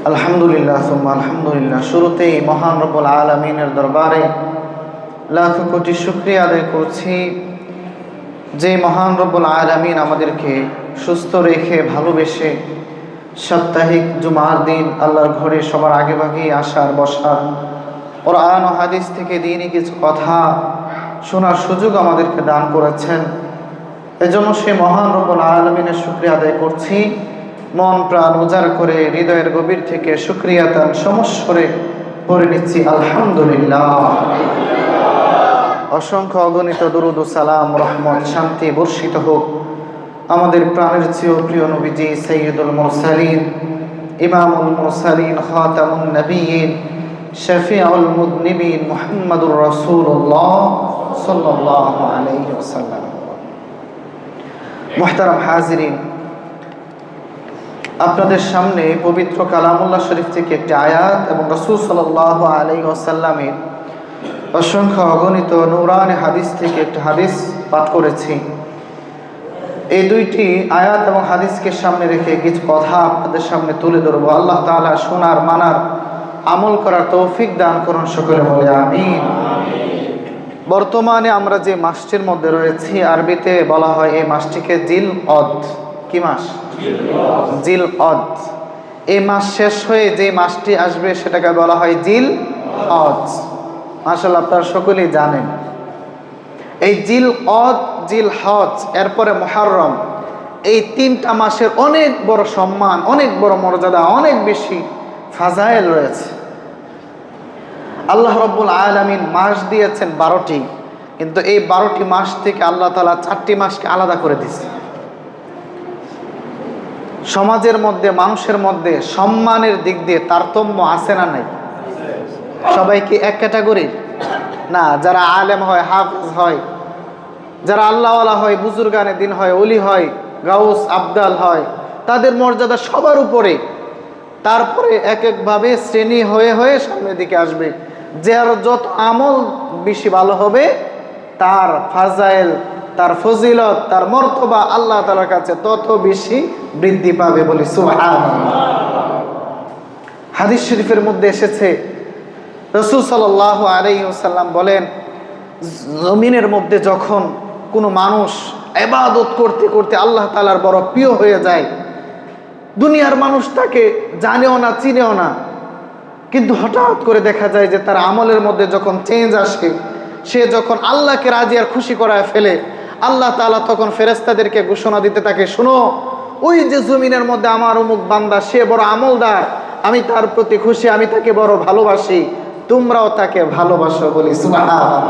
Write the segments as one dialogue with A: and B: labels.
A: আলহামদুলিল্লাহ সুম্মা আলহামদুলিল্লাহ। শুরুতেই মহান রব্বুল আলামিনের দরবারে লাখ কোটি শুকরিয়া আদায় করছি যে মহান রব্বুল আলামিন আমাদেরকে সুস্থ রেখে ভালোবেসে সাপ্তাহিক জুমার দিন আল্লাহর ঘরে সবার আগে ভাগেই আসার বসার কোরআন ও হাদিস থেকে দিনই কিছু কথা শোনার সুযোগ আমাদেরকে দান করেছেন। এজন্য সে মহান রব্বুল আলামিনের শুকরিয়া আদায় করছি। মন প্রাণ উজাড় করে হৃদয়ের গভীর থেকে শুকরিয়া তান সমস্বরে পড়ে নিচ্ছি আলহামদুলিল্লাহ। অসংখ্য অগণিত দুরুদ ও সালাম রহমত শান্তি বর্ষিত হোক আমাদের প্রাণের চেয়েও প্রিয় নবীজি সাইয়্যিদুল মুরসালিন ইমামুল মুরসালিন খাতামুন নবিয়্যিন শফিউল মুযনিবিন মুহাম্মাদুর রাসূলুল্লাহ সাল্লাল্লাহু আলাইহি ওয়াসাল্লাম। মুহতারাম হাজিরিন, আপনাদের সামনে পবিত্র কালামুল্লাহ শরীফ থেকে একটি আয়াত এবং রাসূল সাল্লাল্লাহু আলাইহি ওয়াসাল্লামের অসংখ্য অগণিত নূরানি হাদিস থেকে একটি হাদিস পাঠ করেছি। এই দুইটি আয়াত এবং হাদিসকে সামনে রেখে কিছু কথা আপনাদের সামনে তুলে ধরবো। আল্লাহ তাআলা শোনার মানার আমল করার তৌফিক দান করুন, সকলে বলে আমিন। বর্তমানে আমরা যে মাসটির মধ্যে রয়েছি, আরবিতে বলা হয় এই মাসটিকে জিল অদ। কি মাস? জিল অদ। এই মাস শেষ হয়ে যে মাসটি আসবে সেটাকে বলা হয় জিল হজ। মাশাআল্লাহ, আপনারা সকলেই জানেন এই জিল অদ, জিল হজ, এরপরে মুহররম, এই তিনটা মাসের অনেক বড় সম্মান, অনেক বড় মর্যাদা, অনেক বেশি ফাজাইল রয়েছে। আল্লাহ রাব্বুল আলামিন মাস দিয়েছেন 12টি, কিন্তু এই 12টি মাস থেকে আল্লাহ তাআলা 4টি মাসকে আলাদা করে দিয়েছে। সমাজের মধ্যে, মানুষের মধ্যে সম্মানের দিক দিয়ে তারতম্য আছে না নাই? সবাই কি এক ক্যাটাগরির না? যারা আলেম হয়, হাফেজ হয়, যারা আল্লাহওয়ালা হয়, বুজুর্গানে দিন হয়, ওলি হয়, গাউস আবদাল হয়, তাদের মর্যাদা সবার উপরে। তারপরে এক একভাবে শ্রেণী হয়ে হয়ে সামনের দিকে আসবে। যার যত আমল বেশি ভালো হবে তার ফাজাইল, তার ফজিলত, তার মর্তবা আল্লাহ তাআলার কাছে তত বেশি বৃদ্ধি পাবে। বলি সুবহানাল্লাহ। হাদিস শরীফের মধ্যে এসেছে, রাসূল সাল্লাল্লাহু আলাইহি ওয়াসাল্লাম বলেন, জমিনের মধ্যে যখন কোনো মানুষ ইবাদত করতে করতে আল্লাহ তাআলার বড় প্রিয় হয়ে যায়, দুনিয়ার মানুষ তাকে জানেও না, চিনেও না, কিন্তু হঠাৎ করে দেখা যায় যে তার আমলের মধ্যে যখন চেঞ্জ আসে, সে যখন আল্লাহকে রাজি আর খুশি করায় ফেলে, আল্লাহ তাআলা তখন ফেরেশতাদেরকে ঘোষণা দিতে থাকে, শোনো, ওই যে জমিনের মধ্যে আমার অমুক বান্দা, সে বড় আমলদার, আমি তার প্রতি খুশি, আমি তাকে বড় ভালোবাসি, তোমরাও তাকে ভালোবাসো। বলি সুবহানাল্লাহ।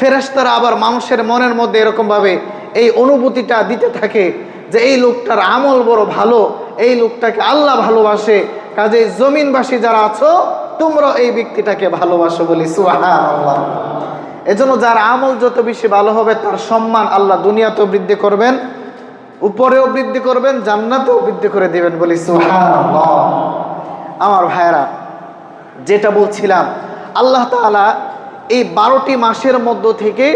A: ফেরেশতারা আবার মানুষের মনের মধ্যে এরকম ভাবে এই অনুভূতিটা দিতে থাকে যে এই লোকটার আমল বড় ভালো, এই লোকটাকে আল্লাহ ভালোবাসে, কাজেই জমিনবাসী যারা আছো তোমরা এই ব্যক্তিটাকে ভালোবাসো। বলি সুবহানাল্লাহ। এজন্য যার আমল যত বেশি ভালো হবে তার সম্মান আল্লাহ দুনিয়াতেও বৃদ্ধি করবেন, উপরেও বৃদ্ধি করবেন, জান্নাতেও বৃদ্ধি করে দিবেন। বলি সুবহানাল্লাহ। আমার ভাইরা, যেটা বলছিলাম, আল্লাহ তাআলা এই 12টি মাসের মধ্য থেকে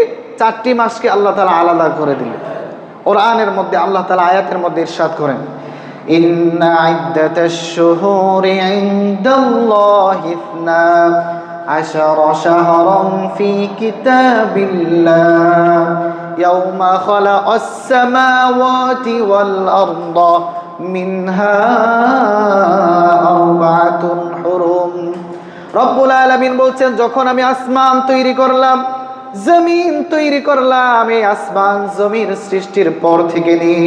A: 4টি মাসকে আল্লাহ তাআলা আলাদা করে দিলেন। কোরআনের মধ্যে আল্লাহ তাআলা আয়াতের মধ্যে ইরশাদ করেন, ইন্না ইদ্দাতাশ শুহুরি ইনদাল্লাহি 12 শাহরান ফি কিতাবিল্লাহ ইয়াওমা খালাকাস সামাওয়াতি ওয়াল আরদা মিনহা আরবাআতুন হুরুম। রব্বুল আলামিন বলছেন, যখন আমি আসমান তৈরি করলাম, জমিন তৈরি করলাম, এই আসমান জমির সৃষ্টির পর থেকে নিয়ে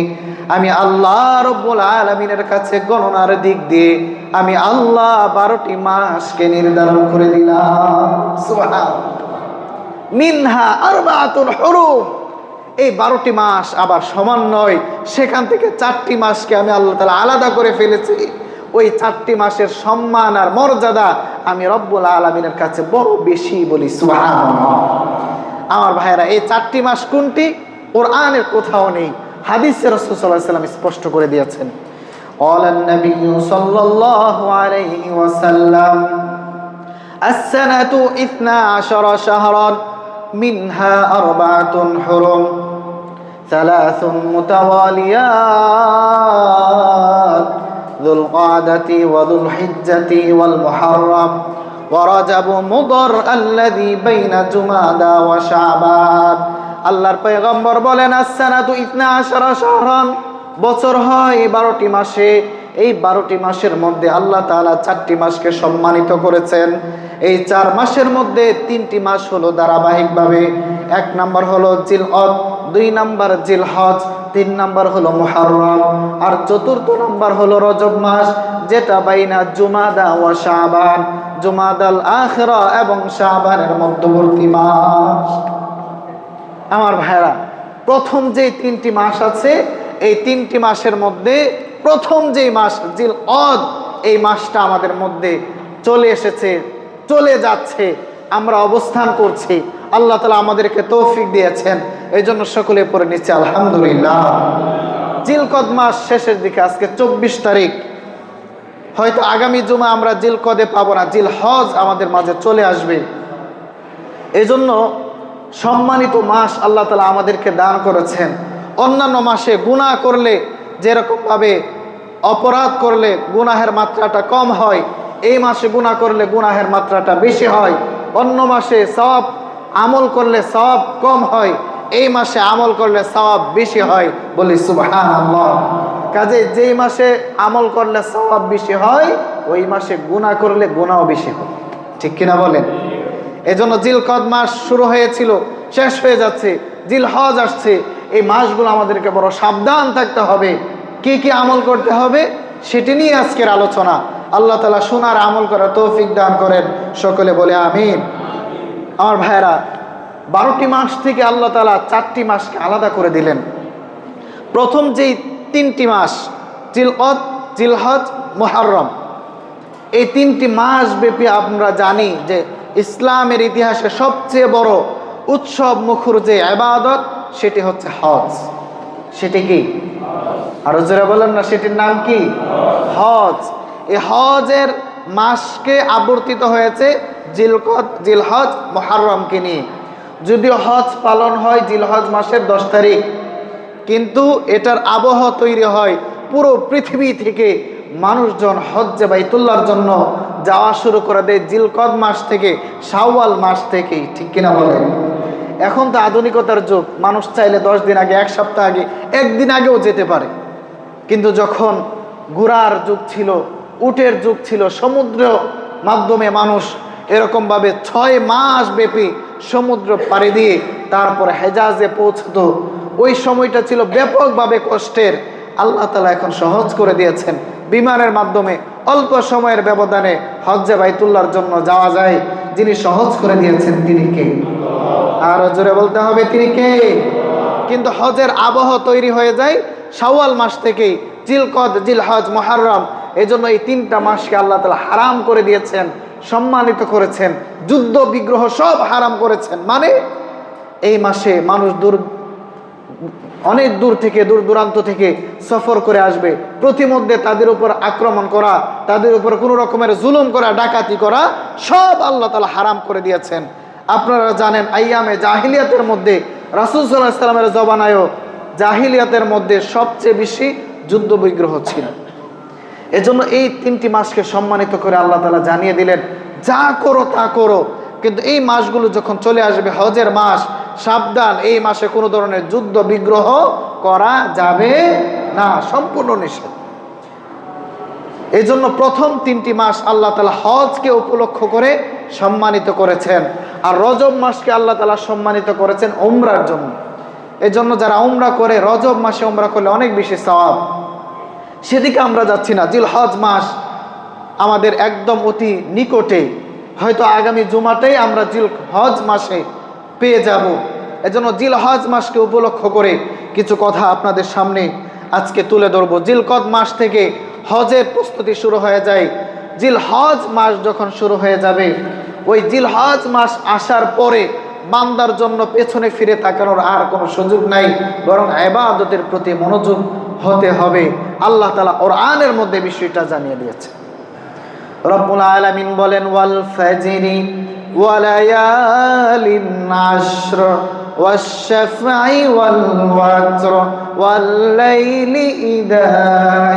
A: আমি আল্লাহ রব্বুল আলামিনের কাছে গণনার দিক দিয়ে আমি আল্লাহ 12টি মাসকে নির্ধারণ করে দিলাম। সুবহানাল্লাহ। মিনহা আরবাআতুন হুরুম, এই 12টি মাস আবার সমান নয়, সেখান থেকে 4টি মাসকে আমি আল্লাহ তাআলা আলাদা করে ফেলেছি। ওই 4টি মাসের সম্মান আর মর্যাদা আমি রব্বুল আলামিনের কাছে বড় বেশি। বলি সুবহানাল্লাহ। আমার ভাইরা, এই 4টি মাস কোনটি? কোরআনের কোথাও নেই, হাদিসে রাসূল সাল্লাল্লাহু আলাইহি ওয়াসাল্লাম স্পষ্ট করে দিয়েছেন। ক্বালান নবিয়্যু সাল্লাল্লাহু আলাইহি ওয়াসাল্লাম, আস-সানাতু 12 শাহরান মিনহা আরবাআতুন হুরুম, 3 মুতাওয়ালিয়াত যুল কাদাতি ওয়া যুল হিজ্জাতি ওয়াল মুহাররম ওয়া রাজাব মুদর আল্লাযী বাইনা জুমাদা ওয়া শাবান। আল্লাহর পয়গম্বর বলেন, as-sanatu 12 শাহরান, বছর হয় 12টি মাসে। এই 12টি মাসের মধ্যে আল্লাহ তাআলা 4টি মাসকে সম্মানিত করেছেন। এই 4 মাসের মধ্যে 3টি মাস হলো ধারাবাহিকভাবে, 1 নাম্বার হলো জিলকদ, 2 নাম্বার জিলহজ, 3 নাম্বার হলো মুহররম, আর 4র্থ নাম্বার হলো রজব মাস, যেটা বাইনা জুমাদা ওয়া শাবান, জুমাদাল আখিরা এবং শাবানের মধ্যবর্তী মাস। আমার ভাইরা, প্রথম যে 3টি মাস আছে, এই 3টি মাসের মধ্যে প্রথম যে মাস জিলকদ, এই মাসটা আমাদের মধ্যে চলে এসেছে, চলে যাচ্ছে, আমরা অবস্থান করছি। আল্লাহ তাআলা আমাদেরকে তৌফিক দিয়েছেন, এই জন্য সকলে পড়ে নিচ্ছে আলহামদুলিল্লাহ। জিলকদ মাস শেষের দিকে, আজকে 24 তারিখ, হয়তো আগামী জুমা আমরা জিলকদে পাবো না, জিলহজ আমাদের মাঝে চলে আসবে। এই জন্য সম্মানিত মাস আল্লাহ তাআলা আমাদেরকে দান করেছেন। অন্যান্য মাসে গুনাহ করলে যেরকমভাবে অপরাধ করলে গুনাহের মাত্রাটা কম হয়, এই মাসে গুনাহ করলে গুনাহের মাত্রাটা বেশি হয়। অন্য মাসে সওয়াব আমল করলে সওয়াব কম হয়, এই মাসে আমল করলে সওয়াব বেশি হয়। বলি সুবহানাল্লাহ। কাজে যেই মাসে আমল করলে সওয়াব বেশি হয়, ওই মাসে গুনাহ করলে গুনাহও বেশি হয়। ঠিক কিনা বলেন? এজন্য জিলকদ মাস শুরু হয়েছিল, শেষ হয়ে যাচ্ছে, জিলহজ আসছে। এই মাসগুলো আমাদেরকে বড় সাবধান থাকতে হবে। কি কি আমল করতে হবে সেটি নিয়ে আজকের আলোচনা। আল্লাহ তাআলা শোনার আমল করার তৌফিক দান করেন, সকলে বলে আমিন। আমার ভাইরা, 12টি মাস থেকে আল্লাহ তাআলা 4টি মাসকে আলাদা করে দিলেন। প্রথম যেই 3টি মাস জিলকদ, জিলহজ, মুহররম, এই 3টি মাস ব্যাপী আমরা জানি যে ইসলামের ইতিহাসে সবচেয়ে বড় উৎসব মুখর যে ইবাদত, সেটি হচ্ছে হজ। সেটি কি? আরো জোরে বলেন না, সেটির নাম কি? হজ। এই হজের মাসকে আবর্তিত হয়েছে জিলকদ, জিলহজ, মুহররমকে নিয়ে। যদিও হজ পালন হয় জিলহজ মাসের 10 তারিখ, কিন্তু এটার আবহ তৈরি হয় পুরো পৃথিবী থেকে মানুষজন হজ্জে বাইতুল্লাহর জন্য যাওয়া শুরু করে দেয় জিলকদ মাস থেকে, শাওয়াল মাস থেকেই। ঠিক কিনা বলেন? এখন তো আধুনিকতার যুগ, মানুষ চাইলে 10 দিন আগে, 1 সপ্তাহ আগে, 1 দিন আগেও যেতে পারে। কিন্তু যখন ঘোড়ার যুগ ছিল, উটের যুগ ছিল, সমুদ্র মাধ্যমে মানুষ এরকমভাবে 6 মাস ব্যাপী সমুদ্র পাড়ি দিয়ে তারপর হেজাজে পৌঁছতো, ওই সময়টা ছিল ব্যাপকভাবে কষ্টের। আল্লাহ তাআলা এখন সহজ করে দিয়েছেন, বিমানের মাধ্যমে অল্প সময়ের ব্যবধানে হজ্জে বাইতুল্লাহর জন্য যাওয়া যায়। যিনি সহজ করে দিয়েছেন তিনি কে? আরো জোরে বলতে হবে, তিনি কে? কিন্তু হজের আবহ তৈরি হয়ে যায় শাওয়াল মাস থেকেই, জিলকদ, জিলহজ, মুহররম। এই জন্য এই 3টা মাসকে আল্লাহ তাআলা হারাম করে দিয়েছেন, সম্মানিত করেছেন, যুদ্ধ বিগ্রহ সব হারাম করেছেন। মানে এই মাসে মানুষ অনেক দূর থেকে, দূর দূরান্ত থেকে সফর করে আসবে, প্রতিমধ্যে তাদের উপর আক্রমণ করা, তাদের উপর কোনো রকমের জুলুম করা, ডাকাতি করা, সব আল্লাহ তাআলা হারাম করে দিয়েছেন। আপনারা জানেন আইয়ামে জাহিলিয়াতের মধ্যে, রাসূল সাল্লাল্লাহু আলাইহি ওয়াসাল্লামের জমানায়ও জাহিলিয়াতের মধ্যে সবচেয়ে বেশি যুদ্ধ বিগ্রহ ছিল। এজন্য এই 3টি মাসকে সম্মানিত করে আল্লাহ তাআলা জানিয়ে দিলেন, যা করো তা করো, কিন্তু এই মাসগুলো যখন চলে আসবে, হজের মাস, সাবধান, এই মাসে কোনো ধরনের যুদ্ধ বিগ্রহ করা যাবে না, সম্পূর্ণ নিষেধ। এই জন্য প্রথম 3টি মাস আল্লাহ তাআলা হজকে উপলক্ষ করে সম্মানিত করেছেন, আর রজব মাসকে আল্লাহ তাআলা সম্মানিত করেছেন উমরার জন্য। এই জন্য যারা উমরা করে, রজব মাসে উমরা করলে অনেক বেশি সওয়াব। সেদিকে আমরা যাচ্ছি না। জিলহজ মাস আমাদের একদম অতি নিকটে, হয়তো আগামী জুমাতেই আমরা জিলহজ মাসে পেয়ে যাব। এজন্য জিলহজ মাসকে উপলক্ষ করে কিছু কথা আপনাদের সামনে আজকে তুলে ধরব। জিলকদ মাস থেকে হজের প্রস্তুতি শুরু হয়ে যায়। জিলহজ মাস যখন শুরু হয়ে যাবে, ওই জিলহজ মাস আসার পরে বান্দার জন্য পেছনে ফিরে তাকানোর আর কোনো সুযোগ নাই, বরং ইবাদতের প্রতি মনোযোগ হতে হবে। আল্লাহ তাআলা কোরআনের মধ্যে বিষয়টা জানিয়ে দিয়েছে। রব্বুল আলামিন বলেন, ওয়াল ফাজরি ওয়া লায়ালিন আশর ওয়াশ-শাফঈ ওয়াল ওয়াতর ওয়াল লাইলি ইযা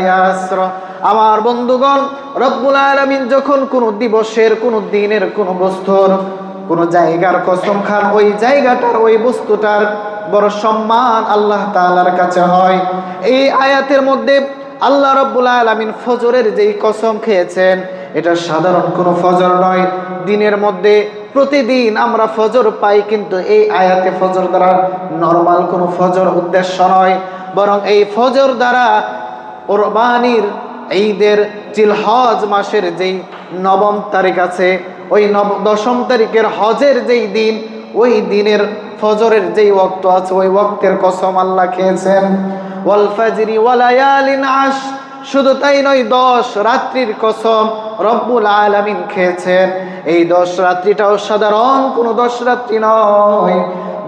A: ইয়াসর। আমার বন্ধুগণ, রব্বুল আলামিন যখন কোন দিবসের, কোন দিনের, কোন বস্তুর, কোন জায়গার কসম খান, ওই জায়গাটার, ওই বস্তুটার বড় সম্মান আল্লাহ তাআলার কাছে হয়। এই আয়াতের মধ্যে আল্লাহ রব্বুল আলামিন ফজরের যেই কসম খেয়েছেন, এটা সাধারণ কোনো ফজর নয়। দিনের মধ্যে প্রতিদিন আমরা ফজর পাই, কিন্তু এই আয়াতে ফজর দ্বারা নরমাল কোনো ফজর উদ্দেশ্য নয়, বরং এই ফজর দ্বারা কোরবানির ঈদের জিলহজ মাসের যেই 9 তারিখ আছে, ওই 10 তারিখের হজের যেই দিন, ওই দিনের ফজরের যেই ওয়াক্ত আছে, ওই ওয়াক্তের কসম আল্লাহ খেয়েছেন। ওয়াল ফাজরি ওয়া লায়ালিন আশ, শুধু তাই নয়, 10 রাত্রির কসম রব্বুল আলামিন খেয়েছেন। এই 10 রাত্রিটাও সাধারণ কোনো 10 রাত্রি নয়,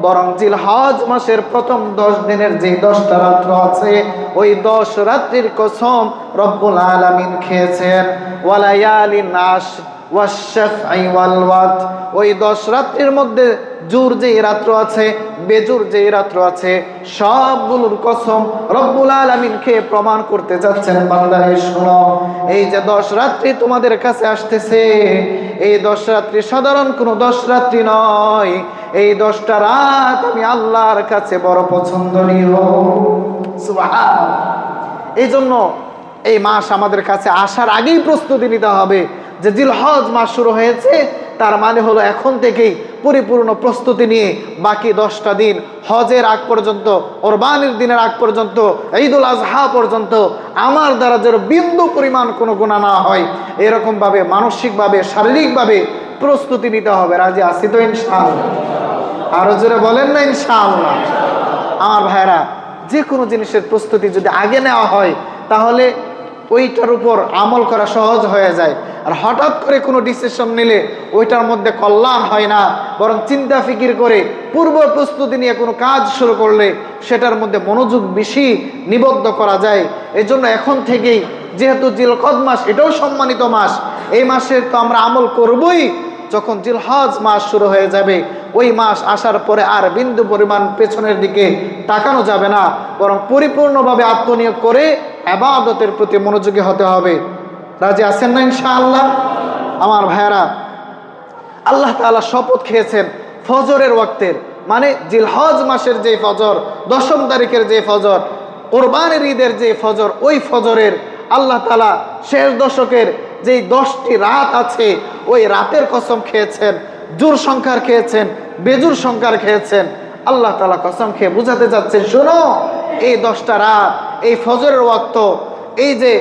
A: বরং জিলহজ মাসের প্রথম 10 দিনের যে 10টা রাত্র আছে, ওই 10 রাত্রির কসম রব্বুল আলামিন খেয়েছেন। ওয়া লায়ালিন আশ ওয়াশ-শাফঈ ওয়াল ওয়াতর, ওই 10 রাত্রির মধ্যে জোর যেই রাত্র আছে, বেজোর যেই রাত্র আছে, সবগুলোর কসম রব্বুল আলামিন খেয়ে প্রমাণ করতে যাচ্ছেন, বান্দারে শোনো, এই যে 10 রাত্রি তোমাদের কাছে আসতেছে, এই 10 রাত্রি সাধারণ কোনো 10 রাত্রি নয়, এই 10টা রাত আমি আল্লাহর কাছে বড় পছন্দনীয়। সুবহানাল্লাহ। এই জন্য এই মাস আমাদের কাছে আসার আগেই প্রস্তুতি নিতে হবে যে জিলহজ মাস শুরু হয়েছে, তার মানে হলো এখন থেকেই পরিপূর্ণ প্রস্তুতি নিয়ে বাকি 10টা দিন, হজের আগ পর্যন্ত, কোরবানির দিনের আগ পর্যন্ত, ঈদুল আজহা পর্যন্ত আমার দ্বারা যেন বিন্দু পরিমাণ কোনো গুনাহ না হয়, এরকমভাবে মানসিকভাবে, শারীরিকভাবে প্রস্তুতি নিতে হবে। রাজি আছি তো ইনশাআল্লাহ? আরো জোরে বলেন না ইনশাআল্লাহ? আমার ভাইরা, যে কোনো জিনিসের প্রস্তুতি যদি আগে নেওয়া হয়, তাহলে ওইটার উপর আমল করা সহজ হয়ে যায়। আর হঠাৎ করে কোনো ডিসিশন নিলে ওইটার মধ্যে কল্যাণ হয় না, বরং চিন্তা ফিকির করে পূর্ব প্রস্তুতি নিয়ে কোনো কাজ শুরু করলে সেটার মধ্যে মনোযোগ বেশি নিবদ্ধ করা যায়। এই জন্য এখন থেকেই, যেহেতু জিলকদ মাস এটাও সম্মানিত মাস, এই মাসে তো আমরা আমল করবই। যখন জিলহজ মাস শুরু হয়ে যাবে, ওই মাস আসার পরে আর বিন্দু পরিমাণ পেছনের দিকে তাকানো যাবে না, বরং পরিপূর্ণভাবে আত্মনিয়োগ করে ইবাদতের প্রতি মনোযোগী হতে হবে। রাজি আছেন না ইনশাআল্লাহ? আমার ভাইয়ারা, আল্লাহ তাআলা শপথ খেয়েছেন ফজরের ওয়াক্তের, মানে জিলহজ মাসের যে ফজর, 10 তারিখের যে ফজর, কোরবানির ঈদের যে ফজর, ওই ফজরের আল্লাহ তাআলা শেষ দশকের যেই 10টি রাত আছে, ওই রাতের কসম খেয়েছেন। জোর সংখ্যার খেয়েছেন, বেজোর সংখ্যার খেয়েছেন। আল্লাহ তাআলা কসম খেয়ে বুঝাতে যাচ্ছেন, শোনো, এই 10টা রাত, এই ফজরের ওয়াক্ত, এই যে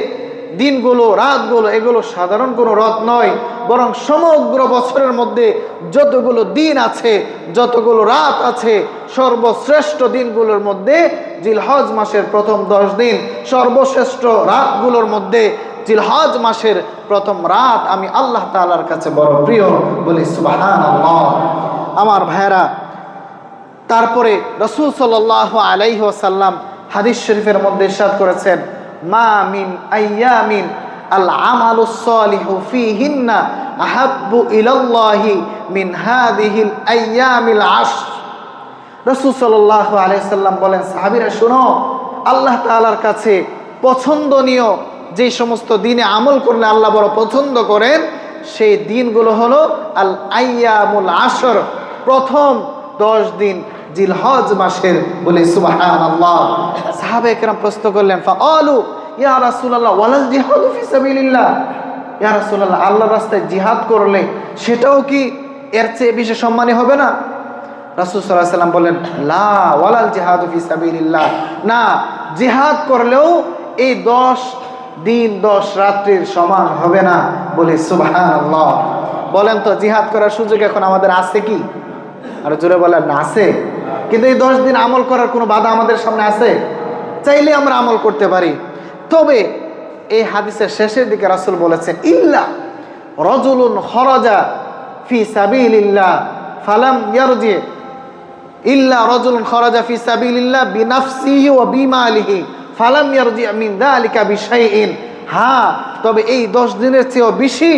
A: দিনগুলো, রাতগুলো, এগুলো সাধারণ কোনো রাত নয়, বরং সমগ্র বছরের মধ্যে যতগুলো দিন আছে, যতগুলো রাত আছে, সর্বশ্রেষ্ঠ দিনগুলোর মধ্যে জিলহজ মাসের প্রথম 10 দিন, সর্বশ্রেষ্ঠ রাতগুলোর মধ্যে জিলহজ মাসের প্রথম রাত আমি আল্লাহ তাআলার কাছে বড় প্রিয়। বলি সুবহানাল্লাহ। আমার ভাইরা, তারপরে রাসূল সাল্লাল্লাহু আলাইহি ওয়াসাল্লাম হাদিস শরীফের মধ্যে ইরশাদ করেছেন, মা মিন আইয়ামিন আল আমালুস সালিহু ফিহিন্না আহাব্বু ইলাল্লাহি মিন হাযিহিল আইয়ামিল আশর। রাসূল সাল্লাল্লাহু আলাইহি ওয়াসাল্লাম বলেন, সাহাবীরা শোনো, আল্লাহ তাআলার কাছে পছন্দনীয় যে সমস্ত দিনে আমল করলে আল্লাহ বড় পছন্দ করেন, সেই দিনগুলো হলো আল আইয়ামুল আশর, প্রথম 10 দিন জিলহজ মাসের। বলে সুবহানাল্লাহ। সাহাবায়ে কেরাম প্রশ্ন করলেন, ফাআলু ইয়া রাসূলুল্লাহ ওয়ালাল জিহাদু ফি সাবিলিল্লাহ, ইয়া রাসূলুল্লাহ, আল্লাহর রাস্তায় জিহাদ করলে সেটাও কি এর চেয়ে বেশি সম্মানী হবে না? রাসূল সাল্লাল্লাহু আলাইহি ওয়াসাল্লাম বলেন, লা ওয়ালাল জিহাদু ফি সাবিলিল্লাহ, না, জিহাদ করলেও এই 10 দিন 10 রাত্রির সমান হবে না। বলে সুবহানাল্লাহ। বলেন তো, জিহাদ করার সুযোগ এখন আমাদের আছে কি? আর জোরে বলেন না, আছে। কিন্তু এই 10 দিন আমল করার কোনো বাধা আমাদের সামনে আছে? চাইলে আমরা আমল করতে পারি। তবে এই হাদিসের শেষের দিকে রাসূল বলেছেন, ইল্লা রাজুলুন খরাজা ফি সাবিলিল্লাহ ফালাম ইয়ারজি, ইল্লা রাজুলুন খরাজা ফি সাবিলিল্লাহ বিনাফসিহি ওয়া বিমালিহি ফালাম ইয়ারজি মিন যালিকা বিশাইইন। হ্যাঁ, তবে এই 10 দিনের চেয়েও বেশি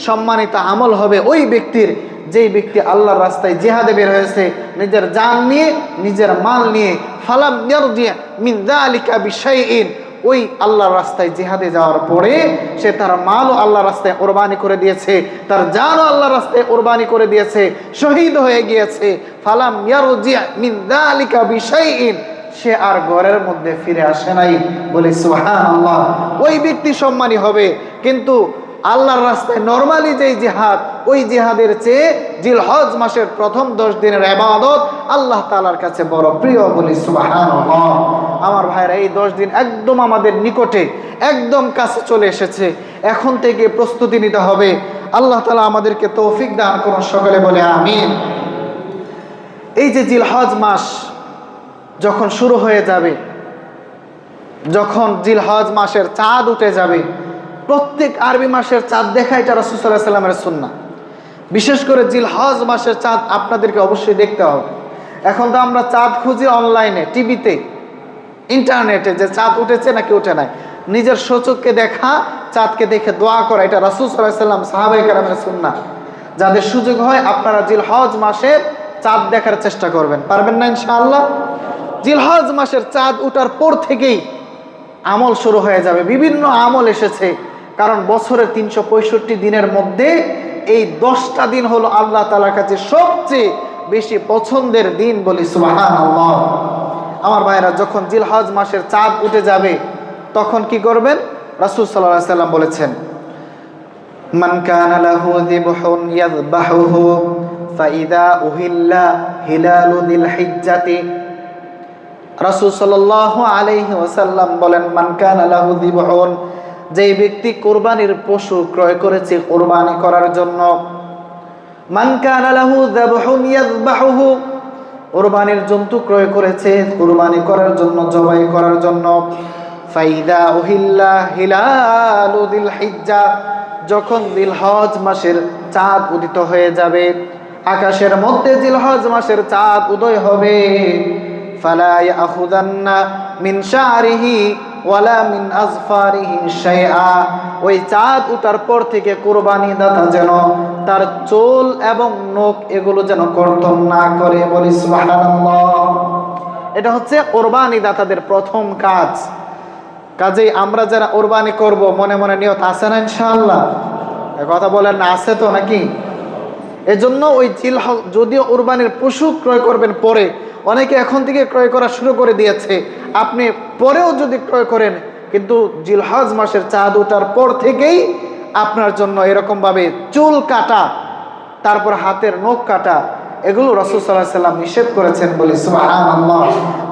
A: সম্মানিত আমল হবে ওই ব্যক্তির, যেই ব্যক্তি আল্লাহর রাস্তায় জিহাদে বের হয়েছে নিজের জান নিয়ে, নিজের মাল নিয়ে, ফালাম ইয়ারজি মিন যালিকা বিশাইইন, ওই আল্লাহর রাস্তায় জিহাদে যাওয়ার পরে সে তার মালও আল্লাহর রাস্তায় কোরবানি করে দিয়েছে, তার জানও আল্লাহর রাস্তায় কোরবানি করে দিয়েছে, শহীদ হয়ে গিয়েছে। ফালাম ইয়ারজি মিন যালিকা বিশাইইন, সে আর ঘরের মধ্যে ফিরে আসে নাই। বলি সুবহানাল্লাহ। ওই ব্যক্তি সম্মানী হবে, কিন্তু আল্লাহর রাস্তায় নরমালি যেই জিহাদ, ওই জিহাদের চেয়ে জিলহজ মাসের প্রথম 10 দিনের ইবাদত আল্লাহ তাআলার কাছে বড় প্রিয়। বলি সুবহানাল্লাহ। আমার ভাইরা, এই 10 দিন একদম আমাদের নিকটে, একদম কাছে চলে এসেছে। এখন থেকে প্রস্তুতি নিতে হবে। আল্লাহ তাআলা আমাদেরকে তৌফিক দান করুন, সকলে বলে আমিন। এই যে জিলহজ মাস যখন শুরু হয়ে যাবে, যখন জিলহজ মাসের চাঁদ উঠে যাবে, প্রত্যেক আরবি মাসের চাঁদ দেখা এটা রাসূল সাল্লাল্লাহু আলাইহি ওয়াসাল্লামের সুন্নাহ। বিশেষ করে জিলহজ মাসের চাঁদ আপনাদেরকে অবশ্যই দেখতে হবে। এখন তো আমরা চাঁদ খুঁজি অনলাইনে, টিভিতে, ইন্টারনেটে, যে চাঁদ উঠেছে নাকি উঠে নাই। নিজের সচক্ষে দেখা, চাঁদকে দেখে দোয়া করা, এটা রাসূল সাল্লাল্লাহু আলাইহি ওয়াসাল্লাম সাহাবায়ে কেরামের সুন্নাহ। যাদের সুযোগ হয় আপনারা জিলহজ মাসের চাঁদ দেখার চেষ্টা করবেন। পারবেন না ইনশাআল্লাহ? জিলহজ মাসের চাঁদ উঠার পর থেকেই আমল শুরু হয়ে যাবে। বিভিন্ন আমল এসেছে, কারণ বছরের 365 দিনের মধ্যে এই 10টা দিন হলো আল্লাহ তাআলার কাছে সবচেয়ে বেশি পছন্দের দিন। বলি সুবহানাল্লাহ। আমার ভাইরা, যখন জিলহজ মাসের চাঁদ উঠে যাবে তখন কি করবেন? রাসূল সাল্লাল্লাহু আলাইহি ওয়াসাল্লাম বলেছেন, মান কানা লাহু যিবহুন ইয়াযবাহুহু ফাইদা উহিল্লা হিলালু যিল হিজ্জাতি। রাসূল সাল্লাল্লাহু আলাইহি ওয়াসাল্লাম বলেন, মান কানা লাহু যিবহুন, যেই ব্যক্তি কোরবানির পশু ক্রয় করেছে কোরবানি করার জন্য, মান কানা লাহু যিবহুন ইয়াযবাহুহু, কোরবানির জন্তু ক্রয় করেছে কোরবানি করার জন্য, জবাই করার জন্য, ফাইদা উহিল্লা হিলালু যিল হিজ্জা, যখন জিলহজ মাসের চাঁদ উদিত হয়ে যাবে, আকাশের মধ্যে জিলহজ মাসের চাঁদ উদয় হবে, ফালা ইয়াখুদান্না মিন শারিহি ওয়ালা মিন আজফারিহি শাইআ, ওই চাঁদ উঠার পর থেকে কুরবানি দাতা যেন তার চুল এবং নখ এগুলো যেন কর্তন না করে। বলি সুবহানাল্লাহ। এটা হচ্ছে কুরবানি দাতাদের প্রথম কাজ। কাজেই আমরা যারা কুরবানি করব, মনে মনে নিয়ত আছে না ইনশাআল্লাহ? কথা বলেন না, আছে তো নাকি? এজন্য ওই জিলহজ, যদিও কুরবানির পশু ক্রয় করবেন পরে, অনেকে এখন থেকে ক্রয় করা শুরু করে দিয়েছে, আপনি পরেও যদি ক্রয় করেন, কিন্তু জিলহজ মাসের চাঁদ ওঠার পর থেকেই আপনার জন্য এরকমভাবে চুল কাটা, তারপর হাতের নখ কাটা, এগুলো রাসূল সাল্লাল্লাহু আলাইহি ওয়াসাল্লাম নিষেধ করেছেন। বলি সুবহানাল্লাহ।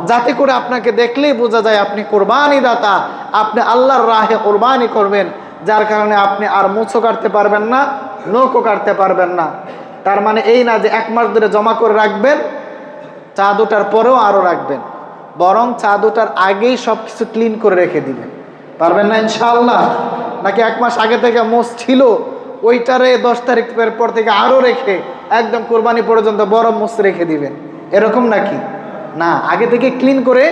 A: যাতে করে আপনাকে দেখলেই বোঝা যায় আপনি কোরবানি দাতা, আপনি আল্লাহর রাহে কোরবানি করবেন, যার কারণে আপনি আর মুছও কাটতে পারবেন না, নখও কাটতে পারবেন না। তার মানে এই না যে 1 মাস ধরে জমা করে রাখবেন, চাঁদ ওঠার পরেও আরও রাখবেন, বরং চাঁদ ওঠার আগেই সব কিছু ক্লিন করে রেখে দিবেন। পারবেন না ইনশাআল্লাহ? নাকি 1 মাস আগে থেকে মোষ ছিল, ওইটারে 10 তারিখের পর থেকে আরও রেখে একদম কোরবানি পর্যন্ত বড় মোষ রেখে দিবেন, এরকম নাকি? না, আগে থেকে ক্লিন করে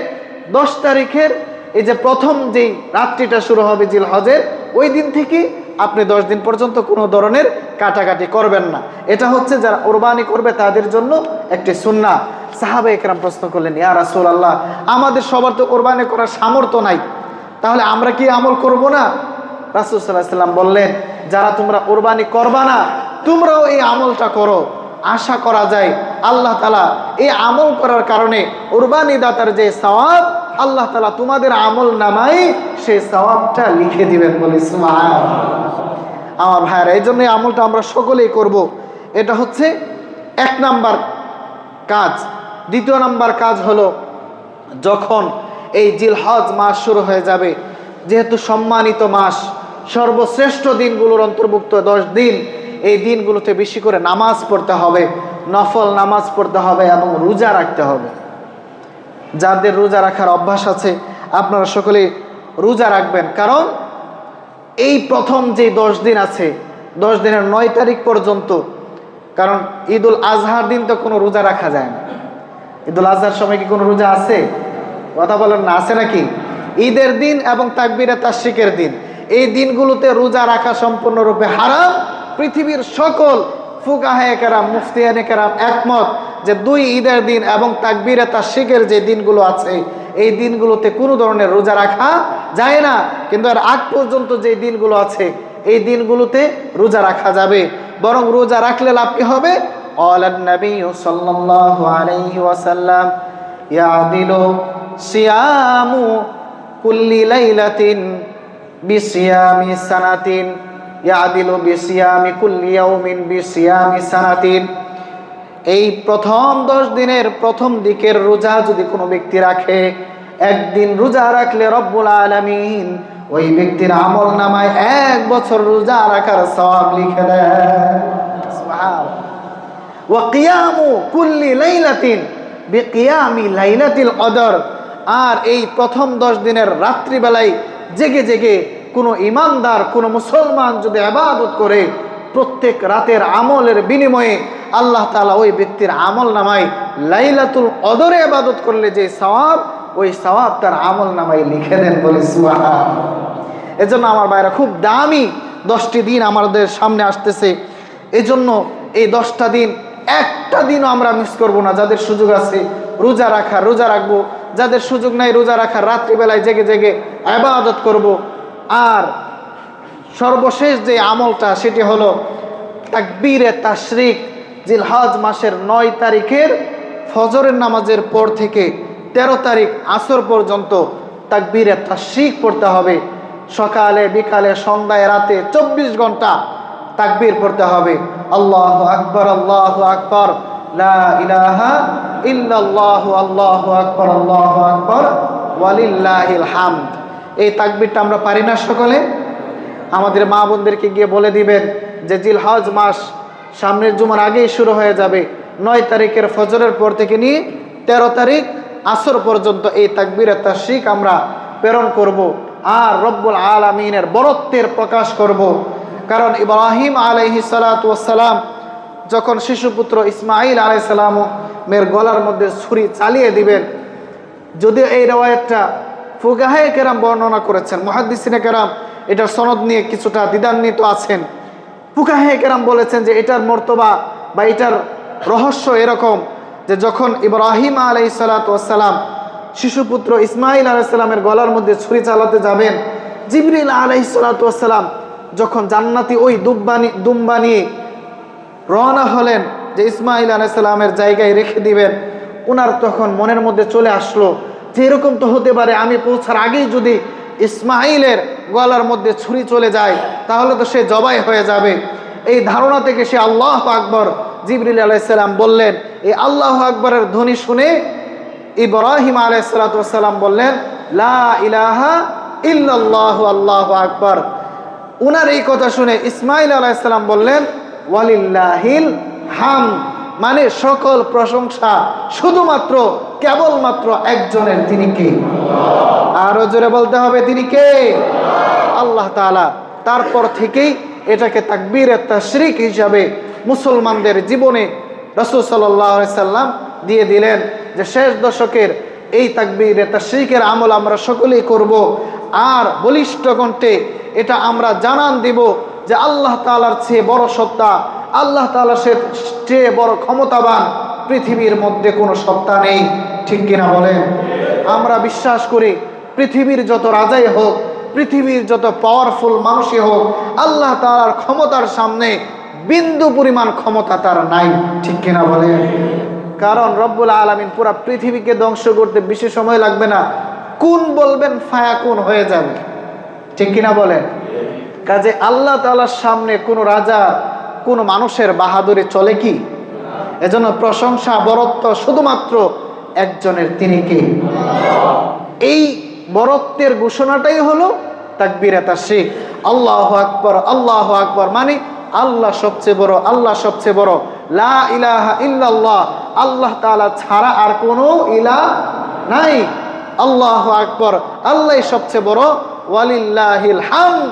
A: 10 তারিখের এই যে প্রথম যেই রাত্রিটা শুরু হবে জিলহজের, ওই দিন থেকে আপনি 10 দিন পর্যন্ত কোনো ধরনের কাটাকাটি করবেন না। এটা হচ্ছে যারা কোরবানি করবে তাদের জন্য একটি সুন্নাহ। সাহাবায়ে কেরাম প্রশ্ন করলেন, ইয়া রাসূলুল্লাহ, আমাদের সবার তো কোরবানি করার সামর্থ্য নাই, তাহলে আমরা কি আমল করব না? রাসূল সাল্লাল্লাহু আলাইহি ওয়াসাল্লাম বললেন, যারা তোমরা কোরবানি করবা না, তোমরাও এই আমলটা করো। আশা করা যায় আল্লাহ তাআলা এই আমল করার কারণে কোরবানি দাতার যে সওয়াব, আল্লাহ তাআলা তোমাদের আমল নামায় সেই সওয়াবটা লিখে দিবেন। বলি সুবহানাল্লাহ। আমার ভাইরা, এই জন্য এই আমলটা আমরা সকলেই করব। এটা হচ্ছে 1 নাম্বার কাজ। 2 নাম্বার কাজ হলো, যখন এই জিলহজ মাস শুরু হয়ে যাবে, যেহেতু সম্মানিত মাস, সর্বশ্রেষ্ঠ দিনগুলোর অন্তর্ভুক্ত 10 দিন, এই দিনগুলোতে বেশি করে নামাজ পড়তে হবে, নফল নামাজ পড়তে হবে এবং রোজা রাখতে হবে। যাদের রোজা রাখার অভ্যাস আছে আপনারা সকলে রোজা রাখবেন, কারণ এই প্রথম যে 10 দিন আছে, 10 দিনের 9 তারিখ পর্যন্ত, কারণ ঈদুল আজহার দিন তো কোনো রোজা রাখা যায় না। ঈদুল আজহার সময় কি কোনো রোজা আছে? কথা বলেন না, আছে নাকি? ঈদের দিন এবং তাকবীরে তাশরিকের দিন, এই দিনগুলোতে রোজা রাখা সম্পূর্ণরূপে হারাম। পৃথিবীর সকল ফুকাহায়ে কেরাম, মুফতিয়ানে কেরাম একমত যে 2 ঈদের দিন এবং তাকবীরে তাশরিকের যে দিনগুলো আছে, এই দিনগুলোতে কোনো ধরনের রোজা রাখা যায় না, কিন্তু এর আগ পর্যন্ত যে দিনগুলো আছে এই দিনগুলোতে রোজা রাখা যাবে। বরং রোজা রাখলে লাভ কি হবে? ক্বালান নবী সাল্লাল্লাহু আলাইহি ওয়াসাল্লাম ইয়াদিলু সিয়ামু কুল্লি লাইলাতিন বিসিয়ামি সানাতিন, ইয়াদিলু বিসিয়ামি কুল্লি ইয়াউমিন বিসিয়ামি সানাতিন। এই প্রথম 10 দিনের প্রথম দিকের রোজা যদি কোনো ব্যক্তি রাখে, একদিন রোজা রাখলে রব্বুল আলামিন ওই ব্যক্তির আমল নামায় 1 বছর রোজা রাখার সওয়াব লিখে দেন। সুবহানাল্লাহ। ওয়া কিয়ামু কুল্লি লাইলাতিন বিকিয়ামি লাইলাতিল কদর। আর এই প্রথম 10 দিনের রাত্রিবেলায় জেগে জেগে কোনো ইমানদার, কোনো মুসলমান যদি ইবাদত করে, প্রত্যেক রাতের আমলের বিনিময়ে আল্লাহ তাআলা ওই ব্যক্তির আমল নামায় লাইলাতুল কদরে ইবাদত করলে যে সওয়াব, ওই সওয়াব তার আমল নামায় লিখে দেন। বলে সুবহানাল্লাহ। এজন্য আমার ভাইরা, খুব দামি 10টি দিন আমাদের সামনে আসতেছে। এজন্য এই 10টা দিন একটা দিনও আমরা মিস করব না। যাদের সুযোগ আছে রোজা রাখার, রোজা রাখবো। যাদের সুযোগ নাই রোজা রাখার, রাত্রিবেলায় জেগে জেগে ইবাদত করব। আর সর্বশেষ যে আমলটা সেটি হলো তাকবীরে তাশরিক। জিলহজ মাসের 9 তারিখের ফজরের নামাজের পর থেকে 13 তারিখ আসর পর্যন্ত তাকবীরে তাশরিক পড়তে হবে। সকালে, বিকালে, সন্ধ্যায়, রাতে 24 ঘন্টা তাকবীর পড়তে হবে। আল্লাহু আকবার, আল্লাহু আকবার, লা ইলাহা ইল্লাল্লাহ, আল্লাহু আকবার, আল্লাহু আকবার, ওয়ালিল্লাহিল হামদ। এই তাকবীরটা আমরা পারি না সকলে? আমাদের মা বোনদেরকে গিয়ে বলে দিবেন যে জিলহজ মাস সামনের জুমার আগেই শুরু হয়ে যাবে। 9 তারিখের ফজরের পর থেকে নিয়ে 13 তারিখ আসর পর্যন্ত এই তাকবীরে তাশরিক আমরা প্রেরণ করব। আর রব্বুল আলামিনের বরত্বের প্রকাশ করব। কারণ ইব্রাহিম আলাইহিস সালাতু ওয়াস সালাম যখন শিশুপুত্র ইসমাঈল আলাইহিস সালামের গলার মধ্যে ছুরি চালিয়ে দিবেন, যদিও এই রওয়ায়াতটা ফুকাহায়ে কেরাম বর্ণনা করেছেন, মুহাদ্দিসিনে কেরাম এটার সনদ নিয়ে কিছুটা দ্বিধান্বিত আছেন। ফুকাহায়ে কেরাম বলেছেন যে এটার মর্তবা বা এটার রহস্য এরকম যে যখন ইব্রাহিম আলাইহিস সালাতু ওয়াস সালাম শিশুপুত্র ইসমাঈল আলাইহিস সালামের গলার মধ্যে ছুরি চালাতে যাবেন, জিবরিল আলাইহিস সালাতু ওয়াস সালাম যখন জান্নাতি ওই দুম্বা নিয়ে রওনা হলেন যে ইসমাঈল আলাইহিস সালামের জায়গায় রেখে দিবেন, ওনার তখন মনের মধ্যে চলে আসলো যে এরকম তো হতে পারে আমি পৌঁছার আগেই যদি ইসমাঈলের গলার মধ্যে ছুরি চলে যায় তাহলে তো সে জবাই হয়ে যাবে। এই ধারণা থেকে সে আল্লাহু আকবার, জিবরিল আলাইহিস সালাম বললেন। এই আল্লাহু আকবরের ধ্বনি শুনে ইব্রাহিম আলাইহিস সালাতু ওয়াস সালাম বললেন লা ইলাহা ইল্লাল্লাহু, আল্লাহু আকবার। উনার এই কথা শুনে ইসমাঈল আলাইহিস সালাম বললেন ওয়ালিল্লাহিল হামদ, মানে সকল প্রশংসা শুধুমাত্র কেবলমাত্র একজনের, তিনি কে? আরো জোরে বলতে হবে, তিনি কে? আল্লাহ তাআলা। তারপর থেকেই এটাকে তাকবীরে তাশরিক হিসাবে মুসলমানদের জীবনে রাসূল সাল্লাল্লাহু আলাইহি সাল্লাম দিয়ে দিলেন যে শেষ দশকের এই তাকবীরে তাশরিকের আমল আমরা সকলেই করব। আর বলিষ্ঠ কণ্ঠে এটা আমরা জানান দিব যে আল্লাহ তাআলার চেয়ে বড় সত্তা, আল্লাহ তাআলার চেয়ে বড় ক্ষমতাবান পৃথিবীর মধ্যে কোনো সত্তা নেই। ঠিক কিনা বলেন? আমরা বিশ্বাস করি পৃথিবীর যত রাজাই হোক, পৃথিবীর যত পাওয়ারফুল মানুষই হোক, আল্লাহ তাআলার ক্ষমতার সামনে বিন্দু পরিমাণ ক্ষমতা তার নাই। ঠিক কিনা বলেন? কারণ রব্বুল আলামিন পুরা পৃথিবীকে ধ্বংস করতে বেশি সময় লাগবে না, কুন বলবেন ফায়াকুন হয়ে যাবে। ঠিক কিনা বলেন? কাজে আল্লাহ তাআলার সামনে কোনো রাজা, কোনো মানুষের বাহাদুরি চলে কি? এজন্য প্রশংসা, বরত্ব শুধুমাত্র একজনের, তিনি কে? এই বরত্বের ঘোষণাটাই হলো তাকবীরে তাশরিক। আল্লাহু আকবার, আল্লাহু আকবার, মানে আল্লাহ সবচেয়ে বড়, আল্লাহ সবচেয়ে বড়। লা ইলাহা ইল্লাল্লাহ, আল্লাহ তাআলা ছাড়া আর কোনো ইলাহ নাই। আল্লাহু আকবার, আল্লাহই সবচেয়ে বড়। ওয়ালিল্লাহিল হামদ,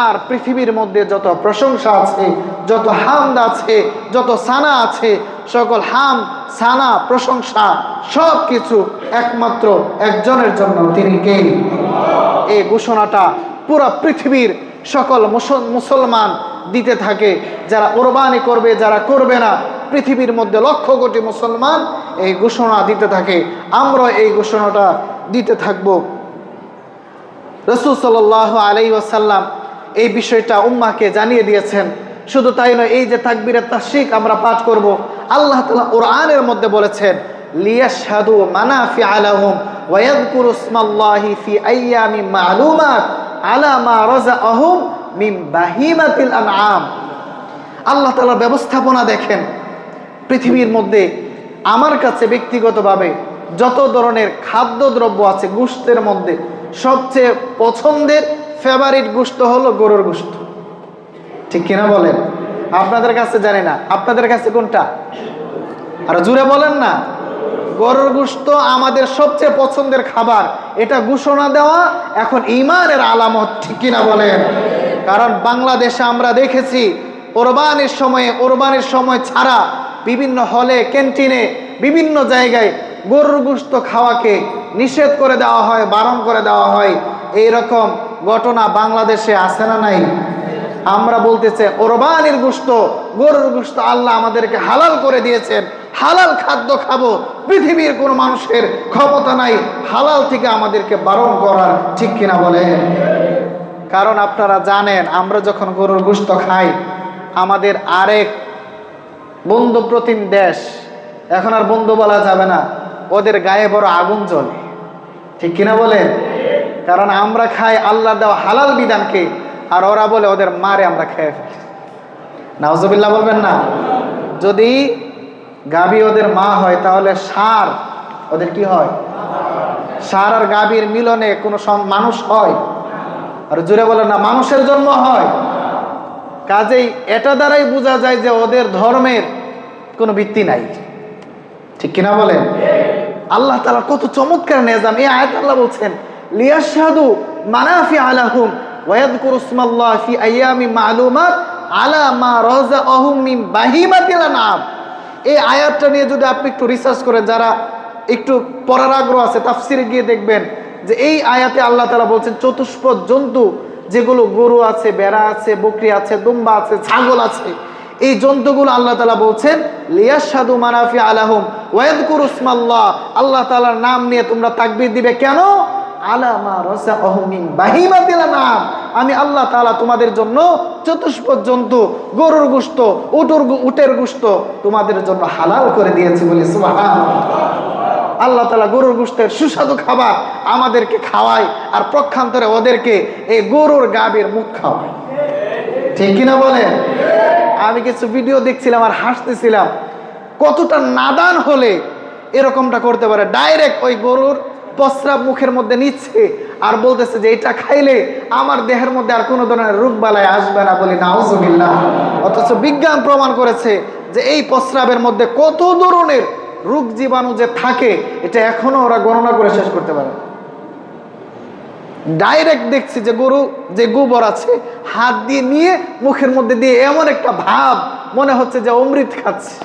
A: আর পৃথিবীর মধ্যে যত প্রশংসা আছে, যত হামদ আছে, যত সানা আছে, সকল হাম, সানা, প্রশংসা সব কিছু একমাত্র একজনের জন্য, তিনি কে? এই ঘোষণাটা পুরো পৃথিবীর সকল মুসলমান দিতে থাকে। যারা কোরবানি করবে, যারা করবে না, পৃথিবীর মধ্যে লক্ষ কোটি মুসলমান এই ঘোষণা দিতে থাকে। আমরা এই ঘোষণাটা দিতে থাকব। রাসূল সাল্লাল্লাহু আলাইহি ওয়াসাল্লাম এই বিষয়টা উম্মাহকে জানিয়ে দিয়েছেন। শুধু তাই নয়, এই যে তাকবীরের তাশরিক আমরা পাঠ করব, আল্লাহ তাআলা কোরআনের মধ্যে বলেছেন লিয়াশহাদু মানাফিআ লাহুম ওয়া ইয়াযকুরু ইসমাল্লাহি ফি আইয়ামিন মা'লুমাত আলা মা রাযাআহুম মিন বাহিমাতিল আনআম। আল্লাহ তাআলার ব্যবস্থাপনা দেখেন। পৃথিবীর মধ্যে আমার কাছে ব্যক্তিগতভাবে যত ধরনের খাদ্যদ্রব্য আছে, গোশতের মধ্যে সবচেয়ে পছন্দের ফেভারিট গোশত হলো গরুর গোশত। ঠিক কিনা বলেন? আপনাদের কাছে জানি না, আপনাদের কাছে কোনটা? আর জুড়ে বলেন না। গরুর গোশত আমাদের সবচেয়ে পছন্দের খাবার, এটা ঘোষণা দেওয়া এখন ঈমানের আলামত। ঠিক কিনা বলেন? কারণ বাংলাদেশে আমরা দেখেছি কোরবানির সময় ছাড়া বিভিন্ন হলে, ক্যান্টিনে, বিভিন্ন জায়গায় গরুর গোশত খাওয়াকে নিষেধ করে দেওয়া হয়, বারণ করে দেওয়া হয়। এইরকম ঘটনা বাংলাদেশে আছে না নাই? আমরা বলতেছে কোরবানির গোশত, গরুর গোশত আল্লাহ আমাদেরকে হালাল করে দিয়েছেন, হালাল খাদ্য খাবো। পৃথিবীর কোনো মানুষের ক্ষমতা নাই হালাল থেকে আমাদেরকে বারণ করার। ঠিক কিনা বলেন? কারণ আপনারা জানেন, আমরা যখন গরুর গোশত খাই, আমাদের আরেক বন্ধু প্রতিম দেশ, এখন আর বন্ধু বলা যাবে না, ওদের গায়ে বড় আগুন জ্বলে। ঠিক কিনা বলেন? কারণ আমরা খাই আল্লাহ দেওয়া হালাল বিধানকে, আর ওরা বলে ওদের মারে আমরা খেয়ে ফেলি। নাউজুবিল্লাহ বলবেন না? যদি গাভী ওদের মা হয়, তাহলে ষাঁড় ওদের কি হয়? ষাঁড় আর গাভীর মিলনে কোনো মানুষ হয়? আর জুড়ে বলেন না, মানুষের জন্ম হয়। কাজেই এটা দ্বারাই বোঝা যায় যে ওদের ধর্মের কোনো ভিত্তি নাই। ঠিক কিনা বলেন? আল্লাহ তাআলা কত চমৎকার নিজাম। এই আয়াত আল্লাহ বলছেন লিয়াশহাদু মানাফিআ লাহুম ওয়া ইয়াযকুরু ইসমাল্লাহি ফি আইয়ামিন মা'লুমাত আলা মা রাযাআহুম মিন বাহিমাতিল আনআম। এই আয়াতটা নিয়ে যদি আপনি একটু রিসার্চ করেন, যারা একটু পড়ার আগ্রহ আছে, তাফসিরে গিয়ে দেখবেন যে এই আয়াতে আল্লাহ তাআলা বলছেন চতুষ্পদ জন্তু, যেগুলো গরু আছে, বেড়া আছে, বকরি আছে, দুম্বা আছে, ছাগল আছে, এই জন্তুগুলো আল্লাহ তাআলা বলছেন লিয়াশহাদু মানাফিআ লাহুম ওয়া ইয়াযকুরু ইসমাল্লাহ, আল্লাহ তাআলার নাম নিয়ে তোমরা তাকবীর দিবে। কেন? আলা মা রাযাআহুম মিন বাহিমাতিল আনআম, আমি আল্লাহ তাআলা তোমাদের জন্য চতুষ্পদ জন্তু, গরুর গোশত, উটের গোশত তোমাদের জন্য হালাল করে দিয়েছি বলে সুবহানাল্লাহ। আল্লাহ তাআলা গরুর গোশতের সুস্বাদু খাবার আমাদেরকে খাওয়ায়, আর পক্ষান্তরে ওদেরকে এই গরুর গাভীর মুখ খাওয়ায়। ঠিক কিনা বলেন? আমি কিছু ভিডিও দেখছিলাম আর হাসতেছিলাম, কতটা নাদান হলে এরকমটা করতে পারে। ডাইরেক্ট ওই গরুর প্রস্রাব মুখের মধ্যে নিচ্ছে আর বলতেছে যে এটা খাইলে আমার দেহের মধ্যে আর কোনো ধরনের রোগ বালাই আসবে না, বলি নাউজুবিল্লাহ। অথচ বিজ্ঞান প্রমাণ করেছে যে এই প্রস্রাবের মধ্যে কত ধরনের রোগ জীবাণু যে থাকে, এটা এখনো ওরা গণনা করে শেষ করতে পারে। ডাইরেক্ট দেখছি যে গরু যে গোবর আছে হাত দিয়ে নিয়ে মুখের মধ্যে দিয়ে এমন একটা ভাব, মনে হচ্ছে যে অমৃত খাচ্ছে।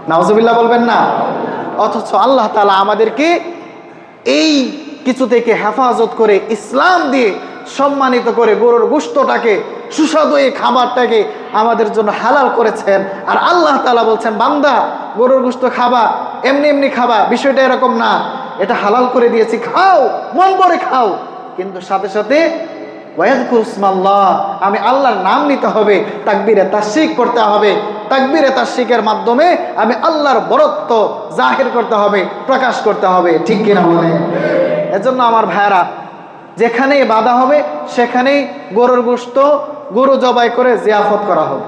A: নাউজুবিল্লাহ বলবেন না? অথচ আল্লাহ তাআলা আমাদেরকে এই কিছু থেকে হেফাজত করে, ইসলাম দিয়ে সম্মানিত করে গরুর গোশতটাকে, সুস্বাদু এই খাবারটাকে আমাদের জন্য হালাল করেছেন। আর আল্লাহ তাআলা বলছেন বান্দা গরুর গোশত খাবা, এমনি এমনি খাবা, বিষয়টা এরকম না, এটা হালাল করে দিয়েছি, খাও, মন ভরে খাও, কিন্তু সাথে সাথে ওয়ায়াযকুরু ইসমাল্লাহ, আমি আল্লাহর নাম নিতে হবে, তাকবীরে তাশরিক করতে হবে। তাকবীরে তাশরিকের মাধ্যমে আমি আল্লাহর বরত্ব জাহির করতে হবে, প্রকাশ করতে হবে। ঠিক কিনা বলেন? এজন্য আমার ভাইরা, যেখানেই বাধা হবে সেখানেই গরুর গোশত, গরু জবাই করে জিয়াফত করা হবে।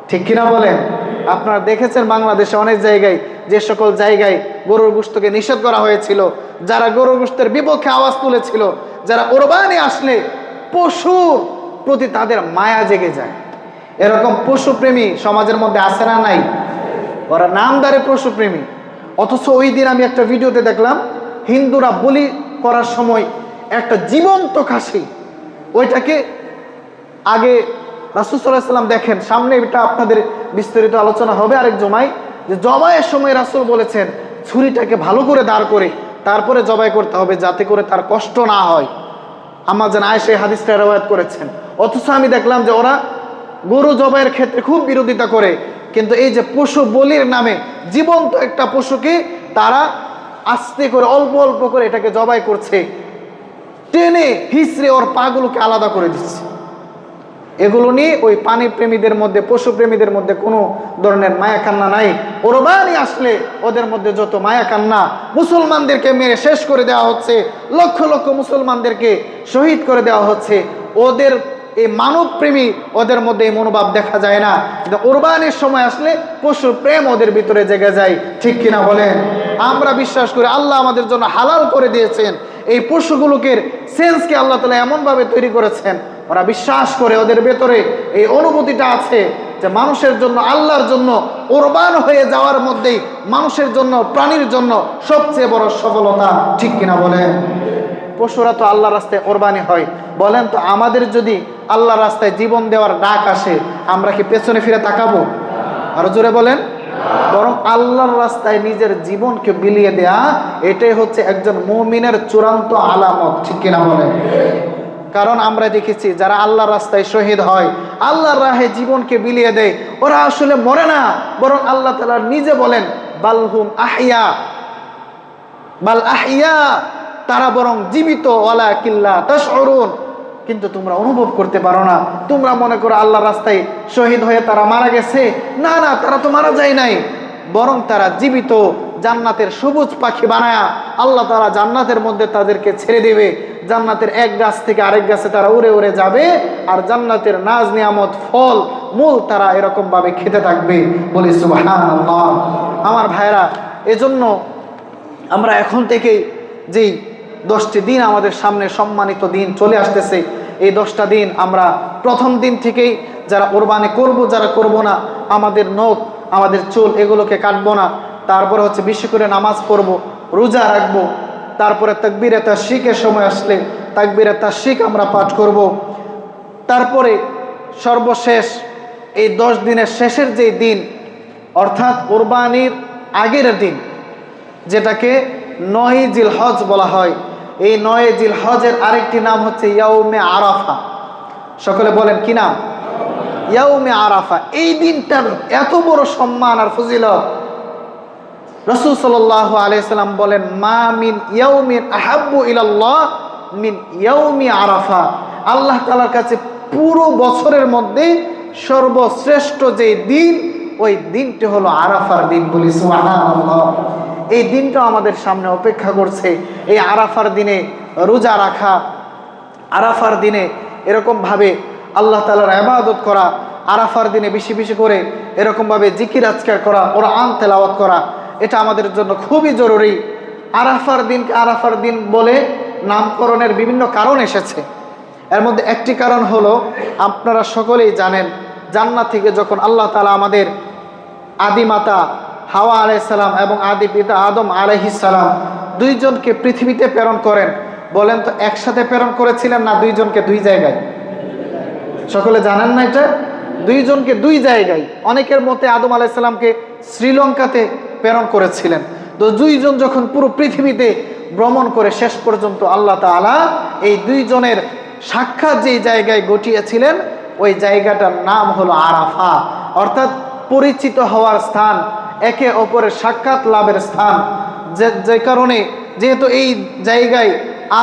A: ঠিক কিনা বলেন? আপনারা দেখেছেন বাংলাদেশে অনেক জায়গায়, যে সকল জায়গায় গরুর গোশতকে নিষেধ করা হয়েছিল, যারা গরুর গোশতের বিপক্ষে আওয়াজ তুলেছিল, যারা কোরবানি আসলে পশুর প্রতি তাদের মায়া জেগে যায়, এরকম পশুপ্রেমী সমাজের মধ্যে আছে না নাই? ওরা নামদারে পশুপ্রেমী। অথচ ওই দিন আমি একটা ভিডিওতে দেখলাম, হিন্দুরা বলি করার সময় একটা জীবন্ত খাসি, ওইটাকে আগে রাসূল সাল্লাল্লাহু আলাইহি ওয়াসাল্লাম, দেখেন সামনে এটা আপনাদের বিস্তারিত আলোচনা হবে আরেক জমায়, যে জবাইয়ের সময় রাসূল বলেছেন ছুরিটাকে ভালো করে দাঁড় করে তারপরে জবাই করতে হবে, যাতে করে তার কষ্ট না হয়। আম্মা জান আয়েশা এই হাদিসটা রওয়ায়াত করেছেন। অথচ আমি দেখলাম যে ওরা গরু জবাইয়ের ক্ষেত্রে খুব বিরোধিতা করে, কিন্তু এই যে পশু বলির নামে জীবন্ত একটা পশুকে তারা আস্তে করে অল্প অল্প করে এটাকে জবাই করছে। টেনে হিসড়ে ওর পাগুলোকে আলাদা করে দিচ্ছে। এগুলো নিয়ে ওই পানি প্রেমীদের মধ্যে, পশু প্রেমীদের মধ্যে কোনো ধরনের মায়া কান্না নাই। কোরবানি আসলে ওদের মধ্যে যত মায়া কান্না, মুসলমানদেরকে মেরে শেষ করে দেওয়া হচ্ছে, লক্ষ লক্ষ মুসলমানদেরকে শহীদ করে দেওয়া হচ্ছে। ওদের এই মানব প্রেমী ওদের মধ্যে এই মনোভাব দেখা যায় না, কিন্তু কোরবানির সময় আসলে পশু প্রেম ওদের ভিতরে জেগে যায়। ঠিক কিনা বলেন? আমরা বিশ্বাস করি আল্লাহ আমাদের জন্য হালাল করে দিয়েছেন। এই পশুগুলোকে সেন্সকে আল্লাহ তাআলা এমনভাবে তৈরি করেছেন, ওরা বিশ্বাস করে, ওদের ভেতরে এই অনুভূতিটা আছে যে মানুষের জন্য, আল্লাহর জন্য কোরবান হয়ে যাওয়ার মধ্যেই মানুষের জন্য, প্রাণীর জন্য সবচেয়ে বড় সফলতা। ঠিক কিনা বলেন? পশুরা তো আল্লাহর রাস্তায় কোরবানি হয়। বলেন তো, আমাদের যদি আল্লাহর রাস্তায় জীবন দেওয়ার ডাক আসে, আমরা কি পেছনে ফিরে তাকাবো? আরো জোরে বলেন। বরং আল্লাহর রাস্তায় নিজের জীবনকে বিলিয়ে দেয়া, এটাই হচ্ছে একজন মুমিনের চূড়ান্ত আলামত। ঠিক কিনা বলেন? কারণ আমরা দেখেছি যারা আল্লাহর রাস্তায় শহীদ হয়, আল্লাহর রাহে জীবনকে বিলিয়ে দেয়, ওরা আসলে মরে না, বরং আল্লাহ তাআলা নিজে বলেন বালহুম আহিয়া, বাল আহিয়া, তারা বরং জীবিত, ওয়ালা কিল্লা তাশউরুন, কিন্তু তোমরা অনুভব করতে পারো না। তোমরা মনে করো আল্লাহর রাস্তায় শহীদ হয়ে তারা মারা গেছে। না না, তারা তো মারা যায় নাই, বরং তারা জীবিত। জান্নাতের সবুজ পাখি বানায়া আল্লাহ তাআলা জান্নাতের মধ্যে তাদেরকে ছেড়ে দেবে। জান্নাতের এক গাছ থেকে আরেক গাছে তারা উড়ে উড়ে যাবে, আর জান্নাতের নাজ নিয়ামত, ফল মূল তারা এরকম ভাবে খেতে থাকবে। বলি সুবহানাল্লাহ। আমার ভাইরা, এজন্য আমরা এখন থেকেই যেই 10টি দিন আমাদের সামনে সম্মানিত দিন চলে আসতেছে, এই 10টা দিন আমরা প্রথম দিন থেকেই যারা কোরবানি করব, যারা করব না, আমাদের নখ, আমাদের চুল এগুলোকে কাটবো না। তারপরে হচ্ছে বেশি করে নামাজ পড়ব, রোজা রাখবো। তারপরে তাকবীরে তাশরিকের সময় আসলে তাকবীরে তাশরিক আমরা পাঠ করব। তারপরে সর্বশেষ এই 10 দিনের শেষের যে দিন, অর্থাৎ কোরবানির আগের দিন, যেটাকে 9 জিলহজ বলা হয়, এই 9 জিলহজের আরেকটি নাম হচ্ছে ইয়াউমে আরাফা। সকলে বলেন কি নাম? ইয়াউমে আরাফা। এই দিনটার এত বড় সম্মান আর ফজিলত, রাসূল সাল্লাল্লাহু আলাইহি সাল্লাম বলেন মা মিন ইয়াউমিন আহাব্বু ইলাল্লাহ মিন ইয়াউমি আরাফা। আল্লাহ তাআলার কাছে পুরো বছরের মধ্যে সর্বশ্রেষ্ঠ যে দিন, ওই দিনটি হলো আরাফার দিন। বলি সুবহানাল্লাহ। এই দিনটা আমাদের সামনে অপেক্ষা করছে। এই আরাফার দিনে রোজা রাখা, আরাফার দিনে এরকমভাবে আল্লাহ তাআলার ইবাদত করা, আরাফার দিনে বেশি বেশি করে এরকমভাবে জিকির আজকার করা, কোরআন তেলাওয়াত করা, এটা আমাদের জন্য খুবই জরুরি। আরাফার দিনকে আরাফার দিন বলে নামকরণের বিভিন্ন কারণ এসেছে। এর মধ্যে একটি কারণ হলো, আপনারা সকলেই জানেন, জান্নাত থেকে যখন আল্লাহ তাআলা আমাদের আদিমাতা হাওয়া আলাইহিস সালাম এবং আদি পিতা আদম আলাইহিস সালাম দুইজনকে পৃথিবীতে প্রেরণ করেন, বলেন তো একসাথে প্রেরণ করেছিলেন না দুইজনকে দুই জায়গায়? সকলে জানেন না এটা? দুইজনকে দুই জায়গায়। অনেকের মতে আদম আলাইহিস সালামকে শ্রীলঙ্কাতে প্রেরণ করেছিলেন। তো দুইজন যখন পুরো পৃথিবীতে ভ্রমণ করে শেষ পর্যন্ত আল্লাহ তাআলা এই দুইজনের সাক্ষাৎ যেই জায়গায় ঘটিয়েছিলেন, ওই জায়গাটার নাম হলো আরাফা, অর্থাৎ পরিচিত হওয়ার স্থান, একে অপরের সাক্ষাৎ লাভের স্থান। যে কারণে, যেহেতু এই জায়গায়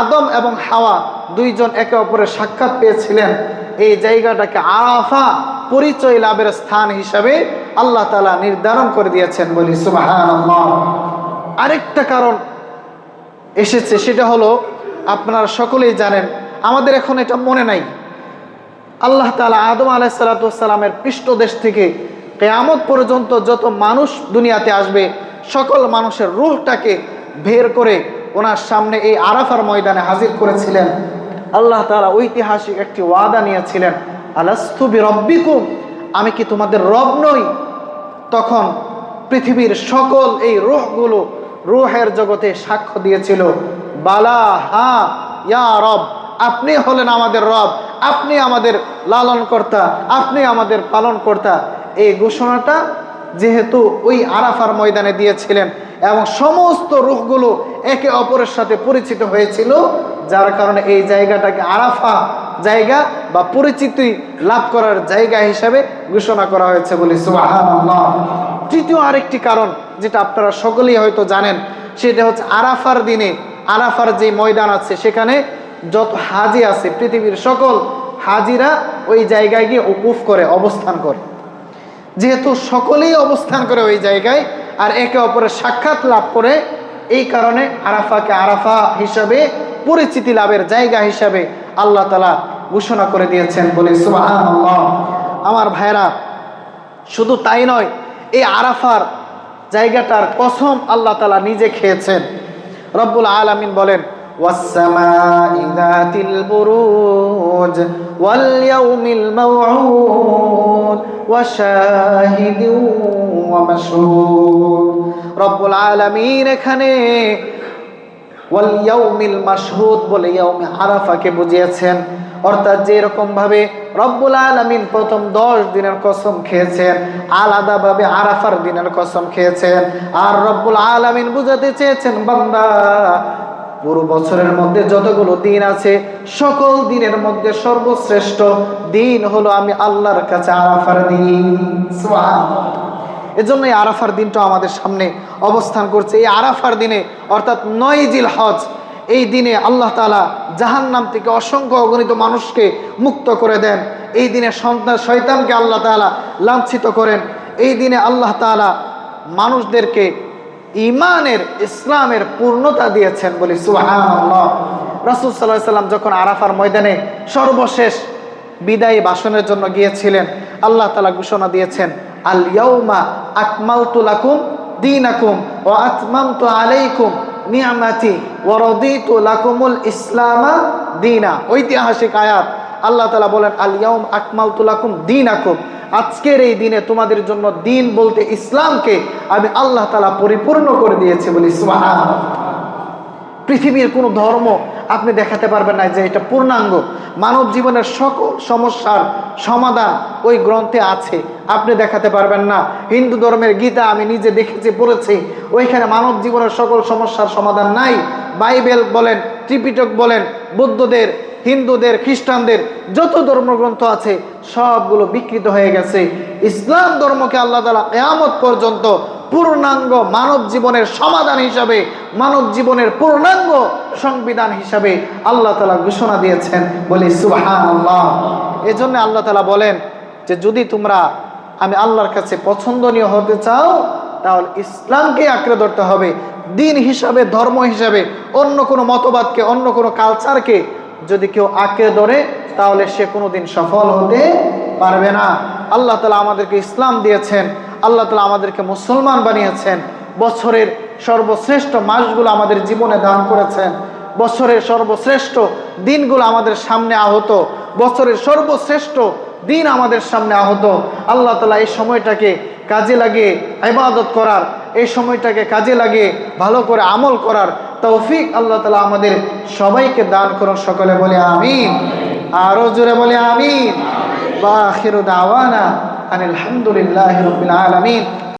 A: আদম এবং হাওয়া দুইজন একে অপরের সাক্ষাৎ পেয়েছিলেন, এই জায়গাটাকে আরাফা পরিচয় লাভের স্থান হিসাবে আল্লাহ তাআলা নির্ধারণ করে দিয়েছেন। বলি সুবহানাল্লাহ। আরেকটা কারণ এসেছে, সেটা হলো আপনারা সকলেই জানেন, আমাদের এখন এটা মনে নাই, আল্লাহ তাআলা আদম আলাইহিস সালাতু ওয়াস সালামের পৃষ্ঠদেশ থেকে কিয়ামত পর্যন্ত যত মানুষ দুনিয়াতে আসবে, সকল মানুষের রূহটাকে বের করে ওনার সামনে এই আরাফার ময়দানে হাজির করেছিলেন। আল্লাহ তাআলা ঐতিহাসিক একটি ওয়াদা নিয়েছিলেন, আলাস্তু বিরব্বিকুম, আমি কি তোমাদের রব নই? তখন পৃথিবীর সকল এই রূহগুলো রূহের জগতে সাক্ষ্য দিয়েছিল, বালা, হ্যাঁ, ইয়া রব, আপনি হলেন আমাদের রব, আপনি আমাদের লালনকর্তা, আপনি আমাদের পালনকর্তা। এই ঘোষণাটা যেহেতু ওই আরাফার ময়দানে দিয়েছিলেন এবং সমস্ত রূহগুলো একে অপরের সাথে পরিচিত হয়েছিল, যার কারণে এই জায়গাটাকে আরাফা জায়গা বা পরিচিতি লাভ করার জায়গা হিসাবে ঘোষণা করা হয়েছে। বলি সুবহানাল্লাহ। তৃতীয় আরেকটি কারণ, যেটা আপনারা সকলেই হয়তো জানেন, সেটা হচ্ছে আরাফার দিনে, আরাফার যে ময়দান আছে সেখানে যত হাজি আছে পৃথিবীর সকল হাজিরা ওই জায়গায় গিয়ে উকুফ করে, অবস্থান করে। যেহেতু সকলেই অবস্থান করে ওই জায়গায় আর একে অপরের সাক্ষাৎ লাভ করে, এই কারণে আরাফাকে আরাফা হিসাবে পরিচিতি লাভের জায়গা হিসাবে আল্লাহ তাআলা ঘোষণা করে দিয়েছেন, বলে সুবহানাল্লাহ। আমার ভাইরা, শুধু তাই নয়, এই আরাফার জায়গাটার কসম আল্লাহ তাআলা নিজে খেয়েছেন। রব্বুল আলামিন বলেন, ওয়াস-সামাই যাতিল বুরুজ ওয়াল ইয়াউমিল মাওউদ ওয়া শাহিদিন ওয়া মাশহুদ। রব্বুল আলামিন এখানে ওয়াল ইয়াউমিল মাশহুদ বলে ইয়াউমে আরাফাকে বুঝিয়েছেন। অর্থাৎ যেরকম ভাবে রব্বুল আলামিন প্রথম 10 দিনের কসম খেয়েছেন, আলাদাভাবে আরাফার দিনের কসম খেয়েছেন। আর রব্বুল আলামিন বুঝাতে চেয়েছেন, বান্দা, পুরো বছরের মধ্যে যতগুলো দিন আছে সকল দিনের মধ্যে সর্বশ্রেষ্ঠ দিন হলো আমি আল্লাহর কাছে আরাফার দিন। সুবহানাল্লাহ। এজন্য এই আরাফার দিনটা আমাদের সামনে অবস্থান করছে। এই আরাফার দিনে অর্থাৎ 9 জিলহজ, এই দিনে আল্লাহ তাআলা জাহান্নাম থেকে অসংখ্য অগণিত মানুষকে মুক্ত করে দেন। এই দিনে শয়তানকে আল্লাহ তাআলা লাঞ্ছিত করেন। এই দিনে আল্লাহ তাআলা মানুষদেরকে ঈমানের, ইসলামের পূর্ণতা দিয়েছেন, বলি সুবহানাল্লাহ। রাসূল সাল্লাল্লাহু আলাইহি ওয়াসাল্লাম যখন আরাফার ময়দানে সর্বশেষ বিদায়ী ভাষণের জন্য গিয়েছিলেন, আল্লাহ তাআলা ঘোষণা দিয়েছেন, আল ইয়াউমা আকমালতু লাকুম দীনাকুম ওয়া আতমামতু আলাইকুম নি'মাতি ওয়া রাদিতু লাকুমুল ইসলামা দীনা। ঐতিহাসিক আয়াত। আল্লাহ তাআলা বলেন, আল ইয়াউম আকমালতু লাকুম দীনাকুম, আজকের এই দিনে তোমাদের জন্য দিন বলতে ইসলামকে আমি আল্লাহ তাআলা পরিপূর্ণ করে দিয়েছি, বলি সুবহানাল্লাহ। পৃথিবীর কোনো ধর্ম আপনি দেখাতে পারবেন না যে এটা পূর্ণাঙ্গ। মানব জীবনের সকল সমস্যার সমাধান ওই গ্রন্থে আছে, আপনি দেখাতে পারবেন না। হিন্দু ধর্মের গীতা আমি নিজে দেখেছি, পড়েছি, ওইখানে মানব জীবনের সকল সমস্যার সমাধান নাই। বাইবেল বলেন, ত্রিপিটক বলেন, বৌদ্ধদের, হিন্দুদের, খ্রিস্টানদের যত ধর্মগ্রন্থ আছে সবগুলো বিকৃত হয়ে গেছে। ইসলাম ধর্মকে আল্লাহ তাআলা কিয়ামত পর্যন্ত পূর্ণাঙ্গ মানব জীবনের সমাধান হিসাবে, মানব জীবনের পূর্ণাঙ্গ সংবিধান হিসাবে আল্লাহ তাআলা ঘোষণা দিয়েছেন, বলি সুবহানাল্লাহ। এজন্য আল্লাহ তাআলা বলেন যে যদি তোমরা আমি আল্লাহর কাছে পছন্দনীয় হতে চাও তাহলে ইসলামকে আঁকড়ে ধরতে হবে দিন হিসাবে, ধর্ম হিসাবে। অন্য কোনো মতবাদকে, অন্য কোনো কালচারকে যদি কেউ আঁকড়ে ধরে তাহলে সে কোনোদিন সফল হতে পারবে না। আল্লাহ তাআলা আমাদেরকে ইসলাম দিয়েছেন, আল্লাহ তাআলা আমাদেরকে মুসলমান বানিয়েছেন। বছরের সর্বশ্রেষ্ঠ মাসগুলো আমাদের জীবনে দান করেছেন। বছরের সর্বশ্রেষ্ঠ দিনগুলো আমাদের সামনে আহত, বছরের সর্বশ্রেষ্ঠ দিন আমাদের সামনে আহত। আল্লাহ তাআলা এই সময়টাকে কাজে লাগিয়ে ইবাদত করার, এই সময়টাকে কাজে লাগিয়ে ভালো করে আমল করার তৌফিক আল্লাহ তাআলা আমাদের সবাইকে দান করুন। সকলে বলে আমিন। আরো জোরে বলে আমিন। ওয়া আখিরু দাওয়ানা আনিল হামদুলিল্লাহি রাব্বিল আলামিন।